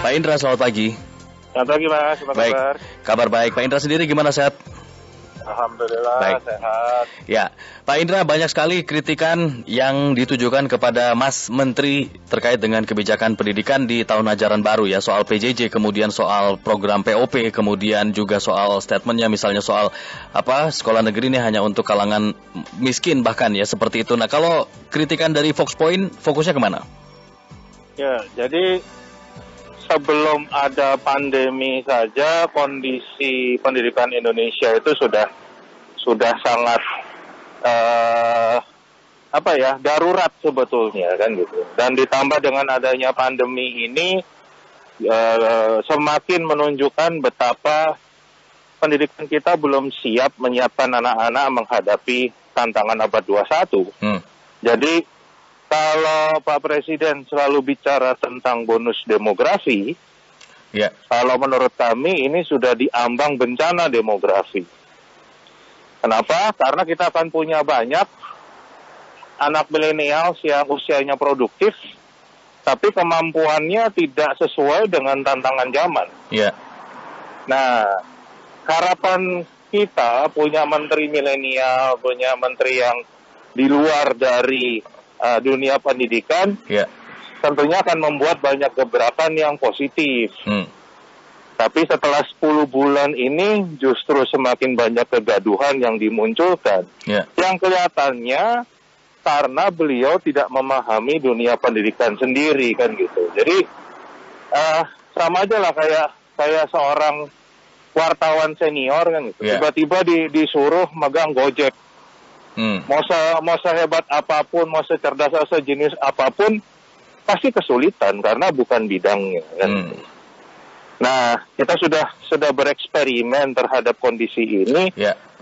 Pak Indra, selamat pagi. Selamat pagi Mas, apa Baik, kabar? kabar baik. Pak Indra sendiri gimana, sehat? Alhamdulillah, Baik. sehat. Ya, Pak Indra, banyak sekali kritikan yang ditujukan kepada Mas Menteri terkait dengan kebijakan pendidikan di tahun ajaran baru ya, soal PJJ, kemudian soal program POP, kemudian juga soal statementnya misalnya soal sekolah negeri ini hanya untuk kalangan miskin bahkan ya, seperti itu. Nah, kalau kritikan dari Fox Point, fokusnya kemana? Ya, jadi sebelum ada pandemi saja kondisi pendidikan Indonesia itu sudah sangat darurat sebetulnya kan gitu. Dan ditambah dengan adanya pandemi ini semakin menunjukkan betapa pendidikan kita belum siap menyiapkan anak-anak menghadapi tantangan abad 21. Jadi kalau Pak Presiden selalu bicara tentang bonus demografi, kalau menurut kami ini sudah diambang bencana demografi. Kenapa? Karena kita akan punya banyak anak milenial yang usianya produktif, tapi kemampuannya tidak sesuai dengan tantangan zaman. Nah, harapan kita punya menteri milenial, punya menteri yang di luar dari dunia pendidikan, tentunya akan membuat banyak gebrakan yang positif. Tapi setelah 10 bulan ini justru semakin banyak kegaduhan yang dimunculkan. Yang kelihatannya karena beliau tidak memahami dunia pendidikan sendiri kan gitu. Jadi sama aja lah kayak seorang wartawan senior kan gitu. Tiba-tiba disuruh megang Gojek. Mau sehebat apapun, mau secerdas sejenis apapun, pasti kesulitan karena bukan bidangnya. Kan? Nah, kita sudah bereksperimen terhadap kondisi ini.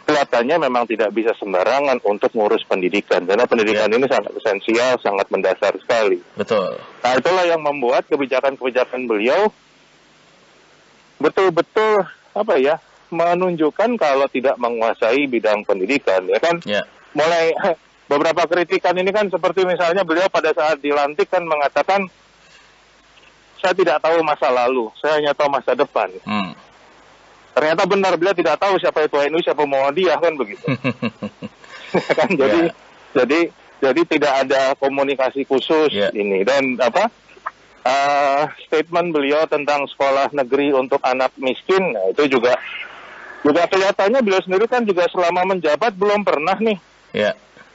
Kelihatannya memang tidak bisa sembarangan untuk ngurus pendidikan, karena pendidikan ini sangat esensial, sangat mendasar sekali. Betul. Nah, itulah yang membuat kebijakan-kebijakan beliau betul-betul menunjukkan kalau tidak menguasai bidang pendidikan, ya kan? Mulai beberapa kritikan ini kan seperti misalnya beliau pada saat dilantik kan mengatakan, saya tidak tahu masa lalu, saya hanya tahu masa depan. Ternyata benar, beliau tidak tahu siapa itu NU, siapa Muhammadiyah, kan begitu. Kan jadi tidak ada komunikasi khusus ini. Dan statement beliau tentang sekolah negeri untuk anak miskin, nah, itu juga kelihatannya beliau sendiri kan juga selama menjabat belum pernah nih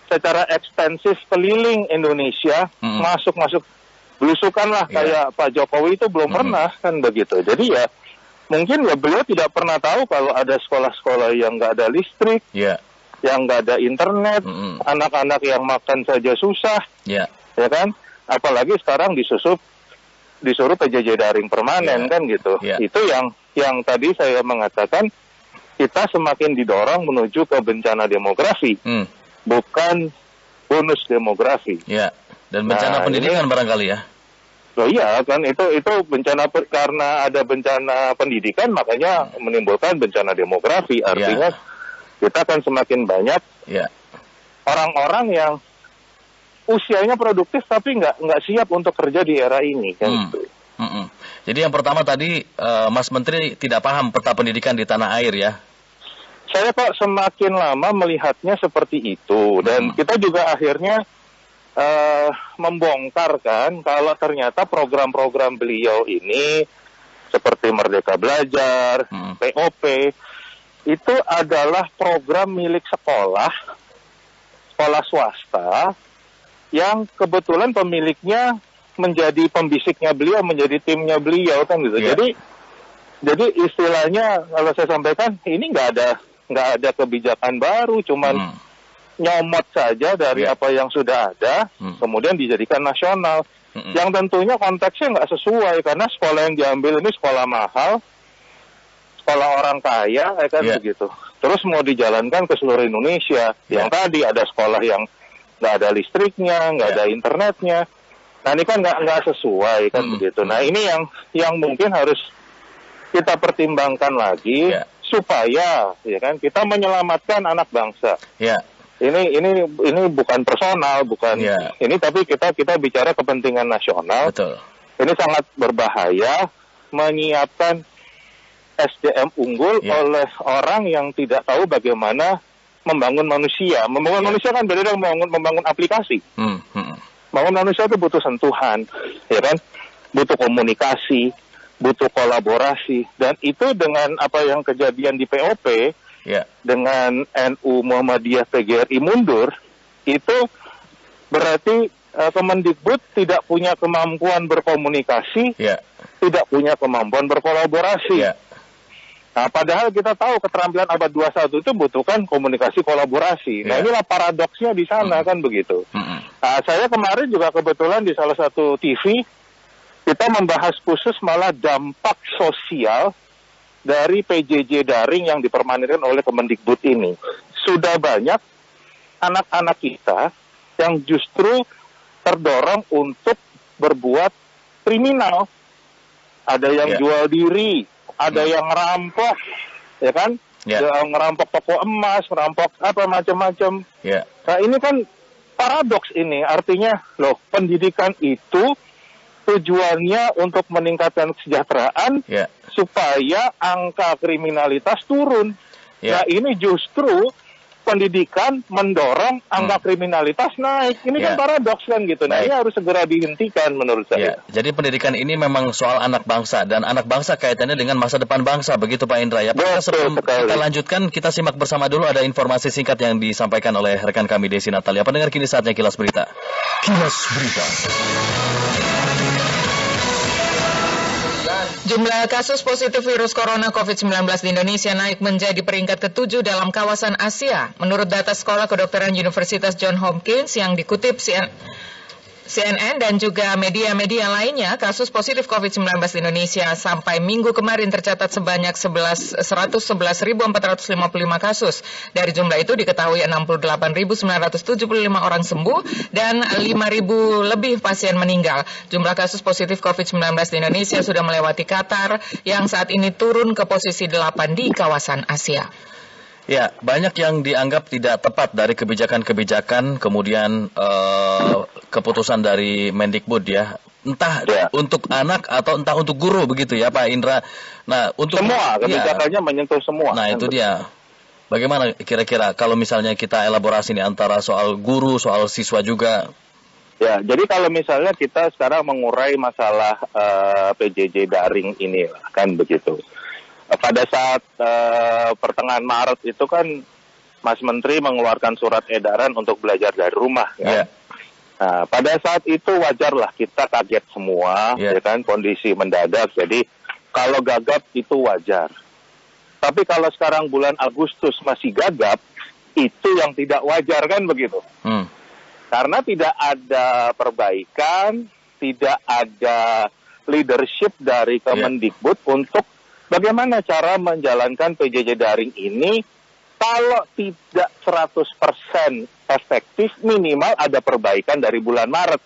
secara ekstensif keliling Indonesia, masuk belusukan lah kayak Pak Jokowi itu belum pernah kan begitu. Jadi ya mungkin beliau tidak pernah tahu kalau ada sekolah-sekolah yang nggak ada listrik, yang nggak ada internet, anak-anak yang makan saja susah, ya kan? Apalagi sekarang disuruh PJJ daring permanen kan gitu. Itu yang tadi saya mengatakan kita semakin didorong menuju ke bencana demografi, bukan bonus demografi. Dan bencana pendidikan barangkali ya. Oh iya kan itu bencana karena ada bencana pendidikan makanya menimbulkan bencana demografi. Artinya kita akan semakin banyak orang-orang yang usianya produktif tapi nggak siap untuk kerja di era ini kan gitu. Jadi yang pertama tadi Mas Menteri tidak paham peta pendidikan di tanah air ya. Saya kok semakin lama melihatnya seperti itu dan kita juga akhirnya membongkar kan kalau ternyata program-program beliau ini seperti Merdeka Belajar, POP itu adalah program milik sekolah swasta yang kebetulan pemiliknya menjadi pembisiknya beliau, menjadi timnya beliau kan gitu. Jadi istilahnya kalau saya sampaikan ini nggak ada kebijakan baru, cuman nyomot saja dari apa yang sudah ada, kemudian dijadikan nasional. Yang tentunya konteksnya nggak sesuai, karena sekolah yang diambil ini sekolah mahal, sekolah orang kaya, kan begitu. Terus mau dijalankan ke seluruh Indonesia. Yang tadi ada sekolah yang nggak ada listriknya, nggak ada internetnya. Nah ini kan nggak sesuai, kan begitu. Nah ini yang mungkin harus kita pertimbangkan lagi, supaya ya kan kita menyelamatkan anak bangsa. Ini bukan personal, bukan ini, tapi kita bicara kepentingan nasional. Betul. Ini sangat berbahaya menyiapkan SDM unggul oleh orang yang tidak tahu bagaimana membangun manusia. Membangun manusia kan beda dengan membangun aplikasi. Membangun manusia itu butuh sentuhan, ya kan? Butuh komunikasi, butuh kolaborasi, dan itu dengan apa yang kejadian di POP, dengan NU Muhammadiyah PGRI mundur, itu berarti Kemendikbud tidak punya kemampuan berkomunikasi, tidak punya kemampuan berkolaborasi. Nah, padahal kita tahu keterampilan abad 21 itu butuhkan komunikasi kolaborasi. Nah, inilah paradoksnya di sana, kan begitu. Nah, saya kemarin juga kebetulan di salah satu TV, kita membahas khusus malah dampak sosial dari PJJ daring yang dipermanenkan oleh Kemendikbud ini. Sudah banyak anak-anak kita yang justru terdorong untuk berbuat kriminal. Ada yang jual diri, ada yang ngerampok, ya kan? Yang ngerampok toko emas, ngerampok apa macam-macam. Nah, ini kan paradoks ini. Artinya, loh, pendidikan itu tujuannya untuk meningkatkan kesejahteraan supaya angka kriminalitas turun. Nah, ini justru pendidikan mendorong angka kriminalitas naik. Ini kan paradoks kan gitu. Nah, ini harus segera dihentikan menurut saya. Jadi pendidikan ini memang soal anak bangsa, dan anak bangsa kaitannya dengan masa depan bangsa. Begitu Pak Indra ya. Sebelum kita lanjutkan, kita simak bersama dulu ada informasi singkat yang disampaikan oleh rekan kami Desi Natalia. Pendengar, kini saatnya Kilas Berita. Kilas Berita. Jumlah kasus positif virus corona COVID-19 di Indonesia naik menjadi peringkat ke-7 dalam kawasan Asia. Menurut data Sekolah Kedokteran Universitas Johns Hopkins yang dikutip CNN dan juga media-media lainnya, kasus positif COVID-19 di Indonesia sampai minggu kemarin tercatat sebanyak 111.455 kasus. Dari jumlah itu diketahui 68.975 orang sembuh dan 5.000 lebih pasien meninggal. Jumlah kasus positif COVID-19 di Indonesia sudah melewati Qatar yang saat ini turun ke posisi 8 di kawasan Asia. Ya, banyak yang dianggap tidak tepat dari kebijakan-kebijakan, kemudian keputusan dari Mendikbud ya. Entah untuk anak atau entah untuk guru begitu ya Pak Indra. Nah, untuk semua kebijakannya menyentuh semua. Nah, itu dia. Bagaimana kira-kira kalau misalnya kita elaborasi nih antara soal guru, soal siswa juga? Ya, jadi kalau misalnya kita sekarang mengurai masalah PJJ daring ini kan begitu. Pada saat pertengahan Maret itu kan Mas Menteri mengeluarkan surat edaran untuk belajar dari rumah. Kan? Nah, pada saat itu wajarlah kita kaget semua, ya kan, kondisi mendadak. Jadi kalau gagap itu wajar. Tapi kalau sekarang bulan Agustus masih gagap, itu yang tidak wajar kan begitu. Karena tidak ada perbaikan, tidak ada leadership dari Kemendikbud untuk bagaimana cara menjalankan PJJ daring ini. Kalau tidak 100% efektif, minimal ada perbaikan dari bulan Maret.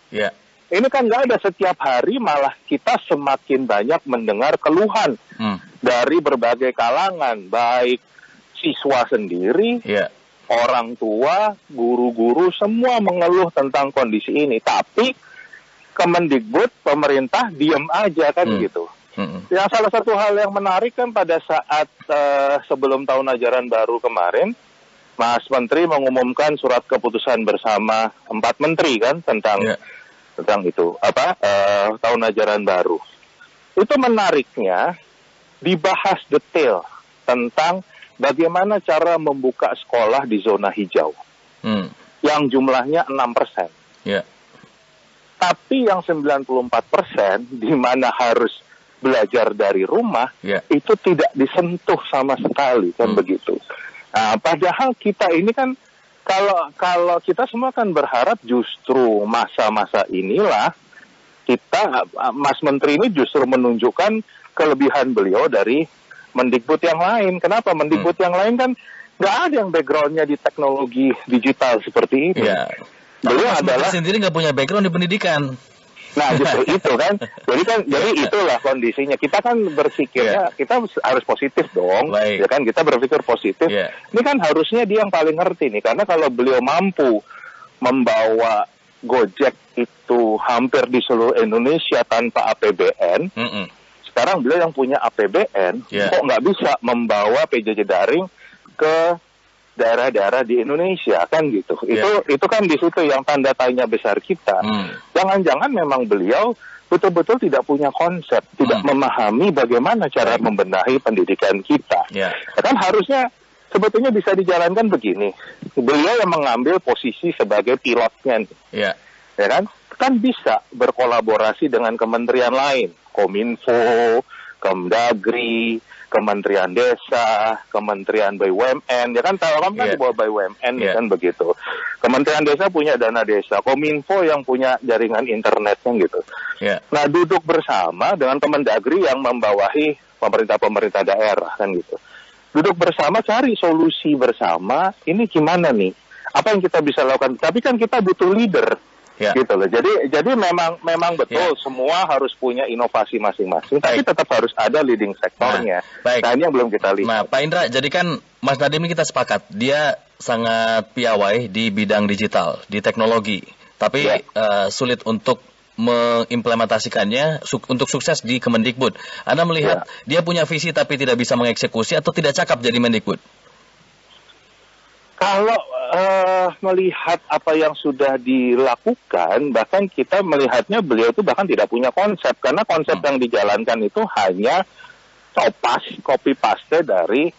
Ini kan nggak ada setiap hari, malah kita semakin banyak mendengar keluhan dari berbagai kalangan, baik siswa sendiri, orang tua, guru-guru, semua mengeluh tentang kondisi ini. Tapi Kemendikbud, pemerintah, diam aja kan gitu. Yang salah satu hal yang menarik kan pada saat sebelum tahun ajaran baru kemarin, Mas Menteri mengumumkan surat keputusan bersama 4 menteri kan tentang itu tahun ajaran baru. Itu menariknya dibahas detail tentang bagaimana cara membuka sekolah di zona hijau yang jumlahnya 6%. Tapi yang 94% di mana harus belajar dari rumah, itu tidak disentuh sama sekali kan begitu. Nah, padahal kita ini kan kalau kita semua kan berharap justru masa-masa inilah kita, Mas Menteri ini justru menunjukkan kelebihan beliau dari Mendikbud yang lain. Kenapa? Mendikbud yang lain kan nggak ada yang backgroundnya di teknologi digital seperti itu. Beliau adalah sendiri nggak punya background di pendidikan. Nah, justru itu kan. Jadi itulah kondisinya. Kita kan berpikirnya kita harus positif dong. Ya kan, kita berpikir positif. Ini kan harusnya dia yang paling ngerti nih, karena kalau beliau mampu membawa Gojek itu hampir di seluruh Indonesia tanpa APBN, Sekarang beliau yang punya APBN, kok nggak bisa membawa PJJ daring ke daerah-daerah di Indonesia, kan gitu. Itu kan di situ yang tanda tanya besar kita. Jangan-jangan memang beliau betul-betul tidak punya konsep, tidak memahami bagaimana cara membenahi pendidikan kita. Kan harusnya sebetulnya bisa dijalankan begini. Beliau yang mengambil posisi sebagai pilotnya, ya kan? Kan bisa berkolaborasi dengan kementerian lain, Kominfo, Kemdagri, Kementerian Desa, Kementerian BUMN, ya kan Telkom kan di bawah BUMN, kan begitu. Kementerian Desa punya dana desa, Kominfo yang punya jaringan internetnya gitu. Nah, duduk bersama dengan Kemendagri yang membawahi pemerintah-pemerintah daerah, kan gitu. Duduk bersama, cari solusi bersama, ini gimana nih? Apa yang kita bisa lakukan? Tapi kan kita butuh leader. Gitu loh. Jadi memang betul semua harus punya inovasi masing-masing, tapi tetap harus ada leading sektornya. Nah, ini yang belum kita lihat. Nah, Pak Indra, jadi kan Mas Nadiem ini kita sepakat, dia sangat piawai di bidang digital, di teknologi, tapi sulit untuk mengimplementasikannya untuk sukses di Kemendikbud. Anda melihat dia punya visi tapi tidak bisa mengeksekusi atau tidak cakap jadi Mendikbud? Kalau melihat apa yang sudah dilakukan, bahkan kita melihatnya beliau itu bahkan tidak punya konsep, karena konsep yang dijalankan itu hanya copy paste dari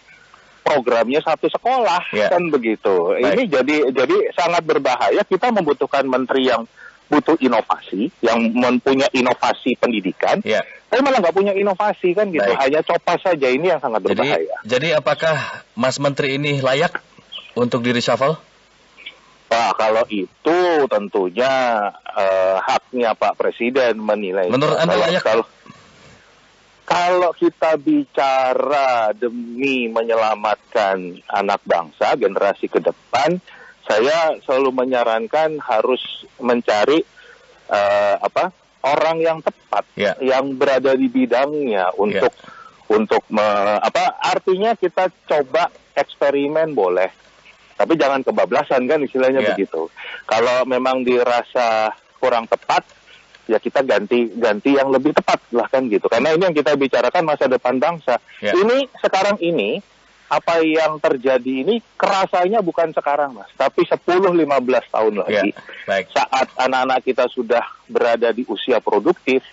programnya satu sekolah, kan begitu. Ini jadi sangat berbahaya. Kita membutuhkan menteri yang butuh inovasi, yang mempunyai inovasi pendidikan, tapi malah nggak punya inovasi, kan gitu. Hanya copas saja, ini yang sangat berbahaya. Jadi apakah Mas Menteri ini layak untuk di reshuffle? Wah, kalau itu tentunya haknya Pak Presiden menilai. Menurut Anda layak? Kalau kita bicara demi menyelamatkan anak bangsa, generasi ke depan, saya selalu menyarankan harus mencari orang yang tepat, yang berada di bidangnya untuk artinya kita coba eksperimen boleh. Tapi jangan kebablasan, kan istilahnya begitu. Kalau memang dirasa kurang tepat, ya kita ganti yang lebih tepat lah, kan gitu. Karena ini yang kita bicarakan masa depan bangsa. Ini sekarang ini, apa yang terjadi ini kerasanya bukan sekarang, Mas. Tapi 10-15 tahun lagi. Saat anak-anak kita sudah berada di usia produktif,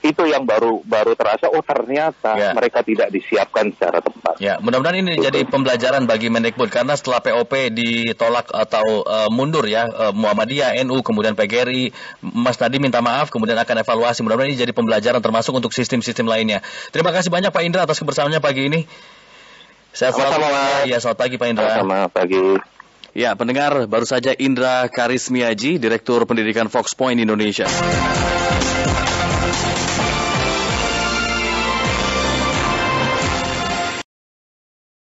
itu yang baru terasa, oh ternyata mereka tidak disiapkan secara tepat. Mudah-mudahan ini jadi pembelajaran bagi Mendikbud, karena setelah POP ditolak atau mundur Muhammadiyah, NU, kemudian PGRI, Mas Nadiem minta maaf, kemudian akan evaluasi. Mudah-mudahan ini jadi pembelajaran termasuk untuk sistem-sistem lainnya. Terima kasih banyak Pak Indra atas kebersamaannya pagi ini. Sama-sama. Selamat pagi Pak Indra. Selamat pagi. Ya, pendengar, baru saja Indra Karismiaji, Direktur Pendidikan Fox Point Indonesia.